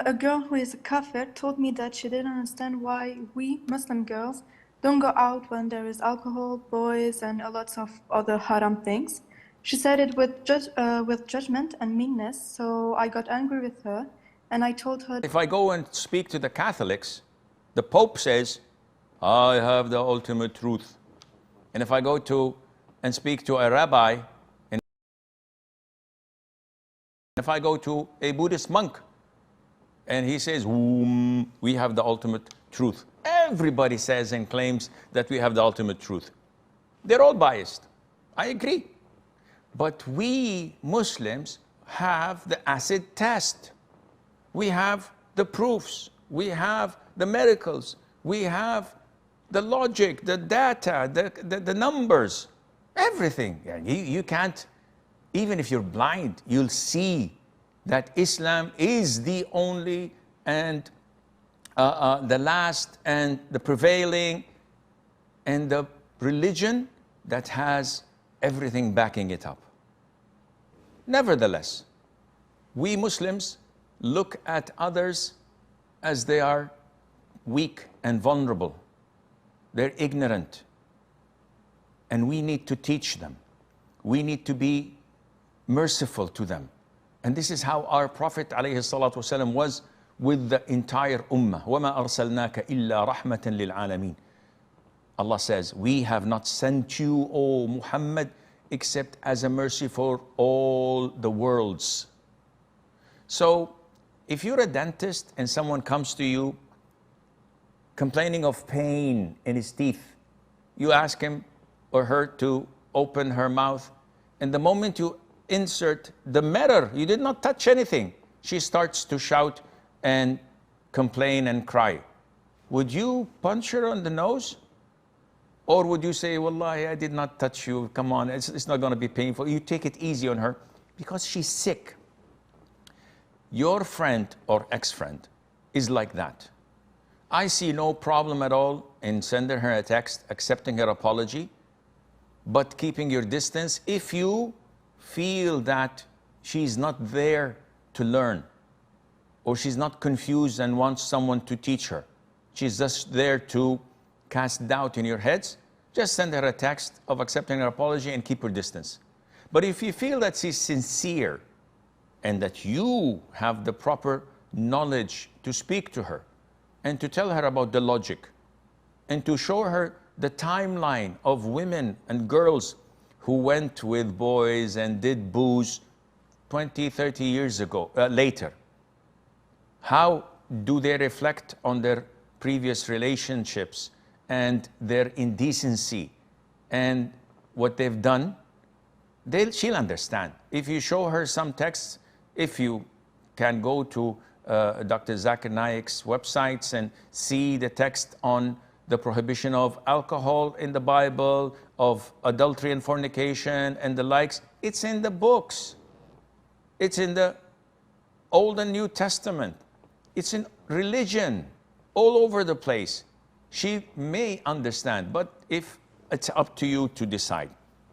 A girl who is a kafir told me that she didn't understand why we Muslim girls don't go out when there is alcohol, boys, and a lot of other haram things. She said it with judgment and meanness, so I got angry with her, and I told her... If I go and speak to the Catholics, the Pope says, I have the ultimate truth. And if I go to and speak to a rabbi, and if I go to a Buddhist monk, and he says, we have the ultimate truth. Everybody says and claims that we have the ultimate truth. They're all biased. I agree. But we Muslims have the acid test. We have the proofs. We have the miracles. We have the logic, the data, the numbers, everything. You can't, even if you're blind, you'll see that Islam is the only and the last and the prevailing and the religion that has everything backing it up. Nevertheless, we Muslims look at others as they are weak and vulnerable. They're ignorant. And we need to teach them. We need to be merciful to them. And this is how our Prophet ﷺ was with the entire ummah. وَمَا أَرْسَلْنَاكَ إِلَّا رَحْمَةً لِلْعَالَمِينَ. Allah says, we have not sent you, O Muhammad, except as a mercy for all the worlds. So, if you're a dentist and someone comes to you complaining of pain in his teeth, you ask him or her to open her mouth, and the moment you insert the mirror, you did not touch anything, she starts to shout and complain and cry. Would you punch her on the nose? Or would you say, Wallahi, I did not touch you, come on, it's not going to be painful. You take it easy on her because she's sick. Your friend or ex-friend is like that. I see no problem at all in sending her a text, accepting her apology, but keeping your distance if you feel that she's not there to learn, or she's not confused and wants someone to teach her. She's just there to cast doubt in your heads. Just send her a text of accepting her apology and keep her distance. But if you feel that she's sincere and that you have the proper knowledge to speak to her and to tell her about the logic and to show her the timeline of women and girls who went with boys and did booze 20, 30 years ago, later. How do they reflect on their previous relationships and their indecency and what they've done? She'll understand. If you show her some texts, if you can go to Dr. Zakir Naik's websites and see the text on the prohibition of alcohol in the Bible, of adultery and fornication and the likes, it's in the books. It's in the Old and New Testament. It's in religion, all over the place. She may understand, but if it's up to you to decide.